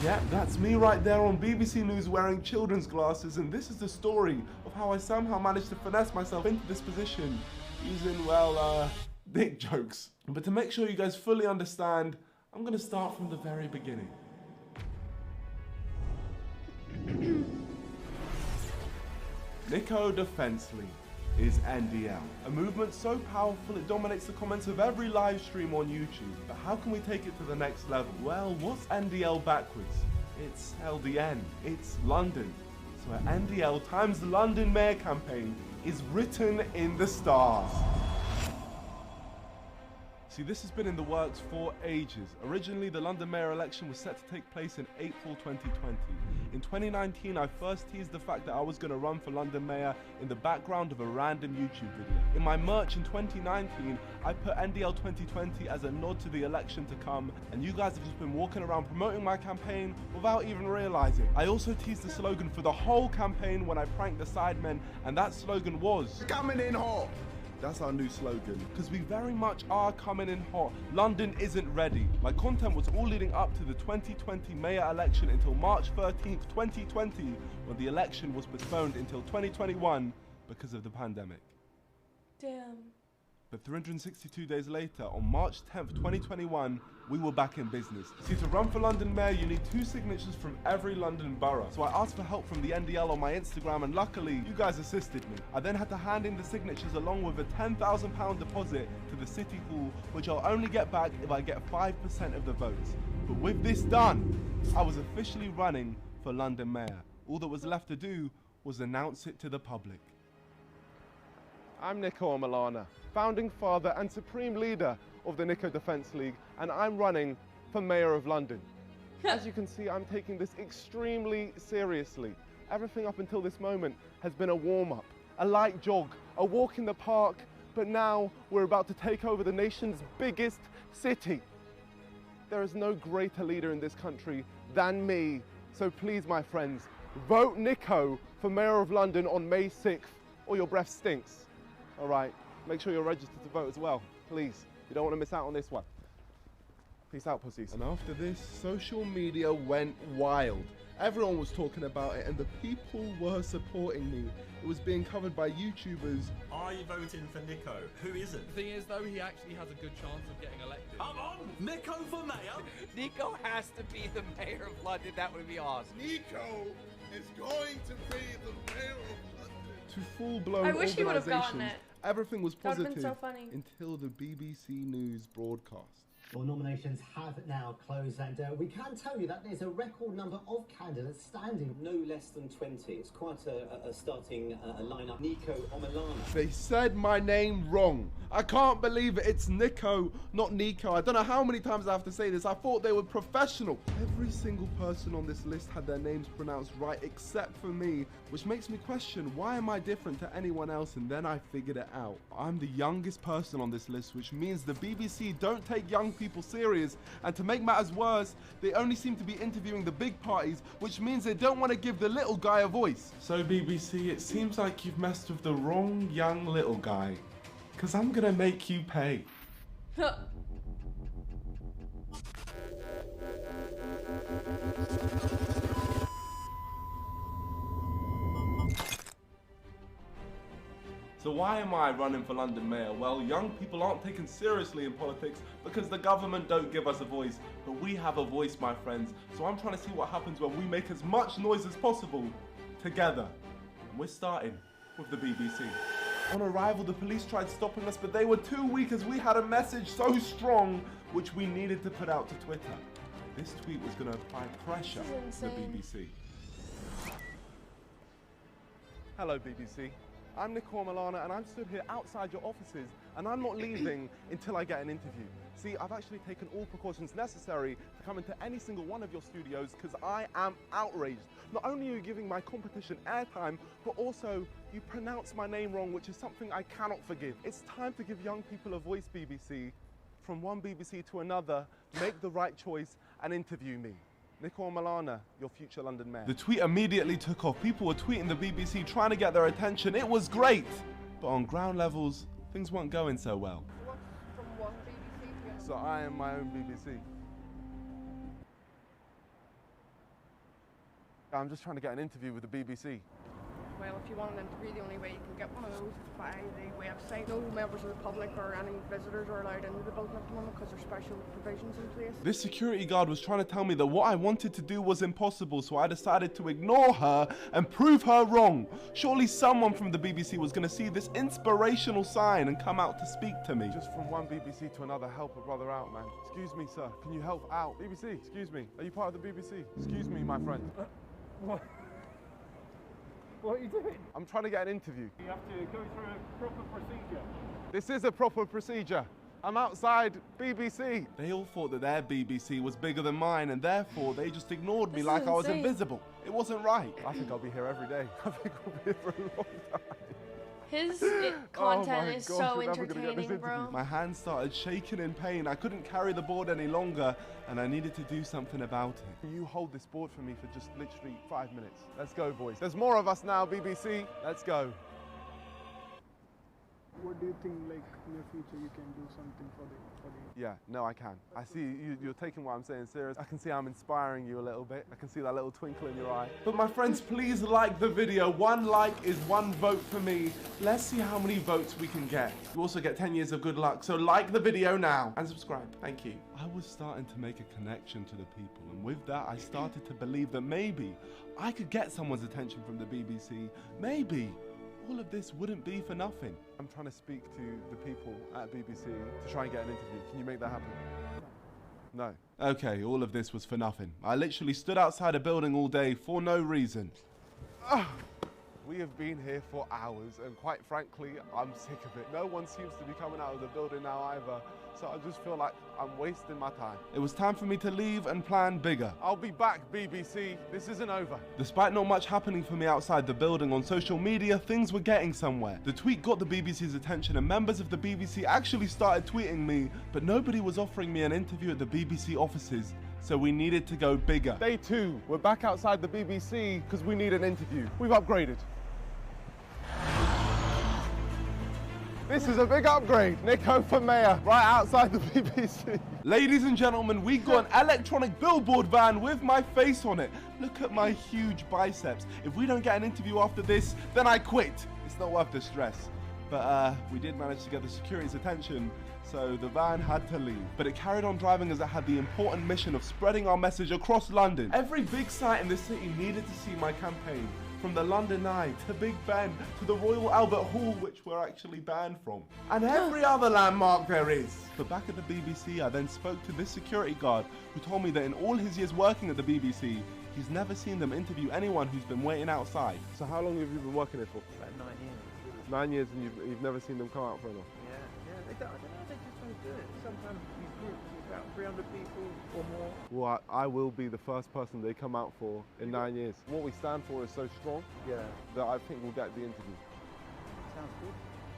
Yeah, that's me right there on BBC News wearing children's glasses, and this is the story of how I somehow managed to finesse myself into this position using, well, dick jokes. But to make sure you guys fully understand, I'm gonna start from the very beginning. Niko Defense League is NDL, a movement so powerful it dominates the comments of every live stream on YouTube. But how can we take it to the next level? Well, what's NDL backwards? It's LDN, it's London. So an NDL times the London Mayor campaign is written in the stars. See, this has been in the works for ages. Originally, the London Mayor election was set to take place in April 2020. In 2019, I first teased the fact that I was going to run for London Mayor in the background of a random YouTube video. In my merch in 2019, I put NDL 2020 as a nod to the election to come, and you guys have just been walking around promoting my campaign without even realizing. I also teased the slogan for the whole campaign when I pranked the sidemen, and that slogan was "Coming in hot." That's our new slogan, because we very much are coming in hot. London isn't ready. My content was all leading up to the 2020 mayor election until March 13th, 2020, when the election was postponed until 2021 because of the pandemic. Damn. But 362 days later, on March 10th, 2021, we were back in business. See, to run for London Mayor, you need 2 signatures from every London borough. So I asked for help from the NDL on my Instagram, and luckily, you guys assisted me. I then had to hand in the signatures along with a £10,000 deposit to the City Hall, which I'll only get back if I get 5% of the votes. But with this done, I was officially running for London Mayor. All that was left to do was announce it to the public. I'm Niko Omilana, founding father and supreme leader of the Niko Defense League, and I'm running for Mayor of London. As you can see, I'm taking this extremely seriously. Everything up until this moment has been a warm-up, a light jog, a walk in the park, but now we're about to take over the nation's biggest city. There is no greater leader in this country than me, so please, my friends, vote Niko for Mayor of London on May 6th, or your breath stinks. All right, make sure you're registered to vote as well, please. You don't want to miss out on this one. Peace out, pussies. And after this, social media went wild. Everyone was talking about it, and the people were supporting me. It was being covered by YouTubers. Are you voting for Niko? Who isn't? The thing is, though, he actually has a good chance of getting elected. Come on! Niko for mayor? Niko has to be the mayor of London. That would be awesome. Niko is going to be the mayor of London. To full-blown I wish he would have gotten organisations. it. Everything was That would've positive been so funny. until the BBC News broadcast. Well, nominations have now closed, and we can tell you that there's a record number of candidates standing. No less than 20. It's quite a starting lineup. Niko Omilana. They said my name wrong. I can't believe it. It's Niko, not Niko. I don't know how many times I have to say this. I thought they were professional. Every single person on this list had their names pronounced right except for me, which makes me question, why am I different to anyone else? And then I figured it out. I'm the youngest person on this list, which means the BBC don't take young people serious, and to make matters worse, they only seem to be interviewing the big parties, which means they don't want to give the little guy a voice. So BBC, it seems like you've messed with the wrong young little guy, because I'm gonna make you pay. So why am I running for London Mayor? Well, young people aren't taken seriously in politics because the government don't give us a voice. But we have a voice, my friends. So I'm trying to see what happens when we make as much noise as possible together. And we're starting with the BBC. On arrival, the police tried stopping us, but they were too weak as we had a message so strong which we needed to put out to Twitter. This tweet was going to apply pressure to the BBC. Hello, BBC. I'm Niko Omilana, and I'm stood here outside your offices, and I'm not leaving until I get an interview. See, I've actually taken all precautions necessary to come into any single one of your studios because I am outraged. Not only are you giving my competition airtime, but also you pronounce my name wrong, which is something I cannot forgive. It's time to give young people a voice, BBC. From one BBC to another, make the right choice and interview me. Niko Omilana, your future London Mayor. The tweet immediately took off. People were tweeting the BBC, trying to get their attention. It was great. But on ground levels, things weren't going so well. From one BBC to So I am my own BBC. I'm just trying to get an interview with the BBC. Well, if you want an interview, the only way you can get one of those is by the website. No members of the public or any visitors are allowed into the building at the moment because there's special provisions in place. This security guard was trying to tell me that what I wanted to do was impossible, so I decided to ignore her and prove her wrong. Surely someone from the BBC was going to see this inspirational sign and come out to speak to me. Just from one BBC to another, help a brother out, man. Excuse me, sir. Can you help out? BBC, excuse me. Are you part of the BBC? Excuse me, my friend. What? What are you doing? I'm trying to get an interview. You have to go through a proper procedure. This is a proper procedure. I'm outside BBC. They all thought that their BBC was bigger than mine, and therefore they just ignored me This like is I was insane. invisible. It wasn't right. I think I'll be here every day. I think I'll be here for a long time. His Oh content my is gosh, so we're never gonna get this entertaining, bro. interview. My hands started shaking in pain. I couldn't carry the board any longer, and I needed to do something about it. Can you hold this board for me for just literally 5 minutes? Let's go, boys. There's more of us now, BBC. Let's go. What do you think, like, in the future you can do something for the... Yeah, no, I can. I see you're taking what I'm saying serious. I can see I'm inspiring you a little bit. I can see that little twinkle in your eye. But my friends, please like the video. 1 like is 1 vote for me. Let's see how many votes we can get. You also get 10 years of good luck, so like the video now and subscribe. Thank you. I was starting to make a connection to the people, and with that, I started to believe that maybe I could get someone's attention from the BBC. Maybe all of this wouldn't be for nothing. I'm trying to speak to the people at BBC to try and get an interview. Can you make that happen? No. Okay, all of this was for nothing. I literally stood outside a building all day for no reason. We have been here for hours, and quite frankly, I'm sick of it. No one seems to be coming out of the building now either, so I just feel like I'm wasting my time. It was time for me to leave and plan bigger. I'll be back, BBC. This isn't over. Despite not much happening for me outside the building, on social media, things were getting somewhere. The tweet got the BBC's attention, and members of the BBC actually started tweeting me, but nobody was offering me an interview at the BBC offices. So we needed to go bigger. Day 2, we're back outside the BBC because we need an interview. We've upgraded. This is a big upgrade. Niko for mayor, right outside the BBC. Ladies and gentlemen, we got an electronic billboard van with my face on it. Look at my huge biceps. If we don't get an interview after this, then I quit. It's not worth the stress. But we did manage to get the security's attention, so the van had to leave. But it carried on driving as it had the important mission of spreading our message across London. Every big site in the city needed to see my campaign. From the London Eye to Big Ben to the Royal Albert Hall, which we're actually banned from, and every other landmark there is. But back at the BBC, I then spoke to this security guard who told me that in all his years working at the BBC, he's never seen them interview anyone who's been waiting outside. So how long have you been working here for? About 9 years. 9 years, and you've never seen them come out for enough? Yeah, I don't know, they just don't do it. Sometimes these groups, it's about 300 people or more. Well, I will be the first person they come out for in 9 years. What we stand for is so strong that I think we'll get the interview. Sounds good.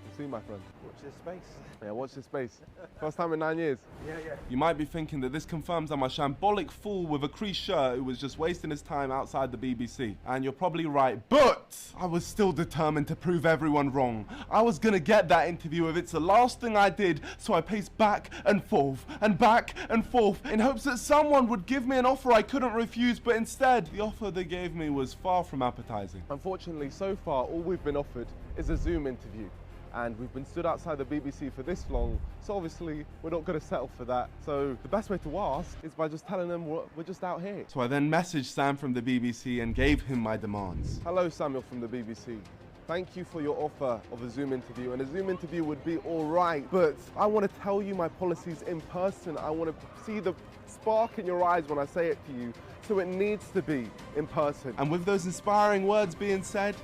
You see, my friend? Watch this space. Yeah, watch this space. First time in 9 years. Yeah. You might be thinking that this confirms I'm a shambolic fool with a creased shirt who was just wasting his time outside the BBC. And you're probably right, but I was still determined to prove everyone wrong. I was gonna get that interview if it's the last thing I did, so I paced back and forth in hopes that someone would give me an offer I couldn't refuse, but instead, the offer they gave me was far from appetizing. Unfortunately, so far, all we've been offered is a Zoom interview. And we've been stood outside the BBC for this long, so obviously we're not going to settle for that. So the best way to ask is by just telling them we're just out here. So I then messaged Sam from the BBC and gave him my demands. Hello, Samuel from the BBC. Thank you for your offer of a Zoom interview, and a Zoom interview would be all right, but I want to tell you my policies in person. I want to see the spark in your eyes when I say it to you, so it needs to be in person. And with those inspiring words being said,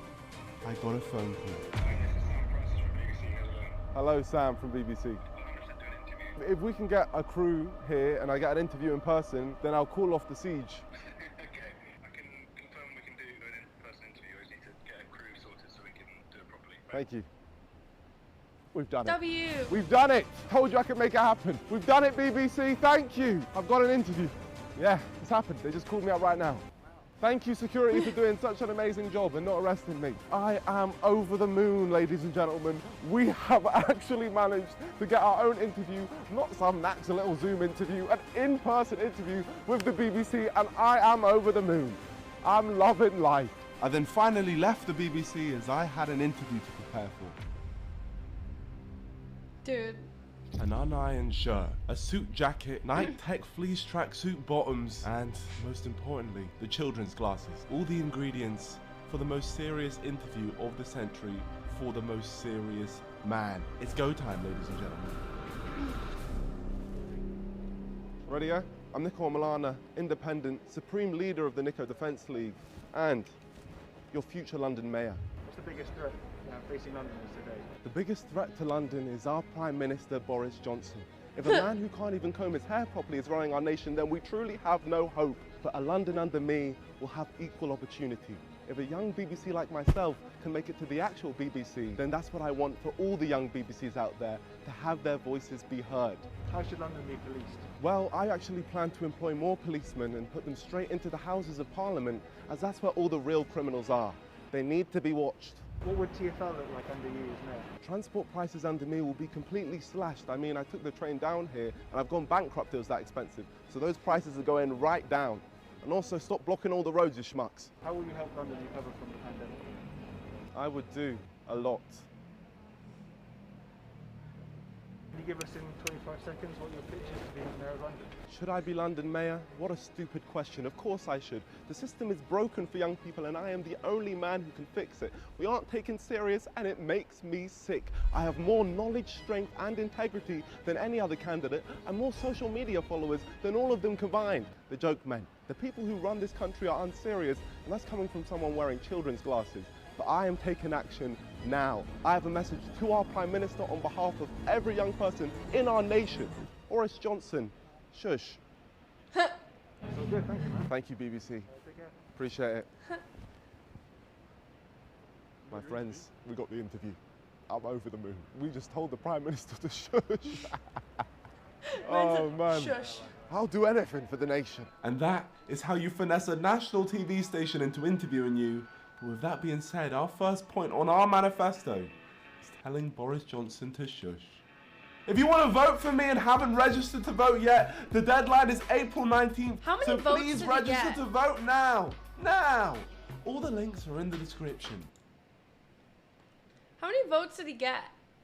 I got a phone call. Hello, Sam from BBC. If we can get a crew here and I get an interview in person, then I'll call off the siege. Okay, I can confirm we can do an in-person interview. I just need to get a crew sorted so we can do it properly. Thank you. We've done W. it. We've done it. Told you I could make it happen. We've done it, BBC. Thank you. I've got an interview. Yeah, it's happened. They just called me up right now. Thank you, security, for doing such an amazing job and not arresting me. I am over the moon, ladies and gentlemen. We have actually managed to get our own interview, not some natural little Zoom interview, an in-person interview with the BBC, and I am over the moon. I'm loving life. I then finally left the BBC as I had an interview to prepare for. Dude. An unironed shirt, a suit jacket, night tech fleece tracksuit bottoms, and most importantly, the children's glasses. All the ingredients for the most serious interview of the century for the most serious man. It's go time, ladies and gentlemen. Ready, yeah? I'm Niko Omilana, independent, supreme leader of the Niko Defence League, and your future London mayor. What's the biggest threat facing Londoners today? The biggest threat to London is our Prime Minister, Boris Johnson. If a man who can't even comb his hair properly is running our nation, then we truly have no hope. But a London under me will have equal opportunity. If a young BBC like myself can make it to the actual BBC, then that's what I want for all the young BBCs out there, to have their voices be heard. How should London be policed? Well, I actually plan to employ more policemen and put them straight into the Houses of Parliament, as that's where all the real criminals are. They need to be watched. What would TfL look like under you as mayor? Transport prices under me will be completely slashed. I mean, I took the train down here and I've gone bankrupt, it was that expensive. So those prices are going right down. And also stop blocking all the roads, you schmucks. How will you help London recover from the pandemic? I would do a lot. Can you give us in 25 seconds what your pitch is to be the mayor of London? Should I be London mayor? What a stupid question. Of course I should. The system is broken for young people and I am the only man who can fix it. We aren't taken serious and it makes me sick. I have more knowledge, strength and integrity than any other candidate and more social media followers than all of them combined. The joke men. The people who run this country are unserious, and that's coming from someone wearing children's glasses. But I am taking action now. I have a message to our Prime Minister on behalf of every young person in our nation. Boris Johnson, shush. That's all good, thank you, man. Thank you, BBC. Take care. Appreciate it. My friends, we got the interview. I'm over the moon. We just told the Prime Minister to shush. Oh, man. Shush. I'll do anything for the nation. And that is how you finesse a national TV station into interviewing you. But with that being said, our first point on our manifesto is telling Boris Johnson to shush. If you want to vote for me and haven't registered to vote yet, the deadline is April 19th. How many so votes please did he register get? to vote now. Now. All the links are in the description. How many votes did he get?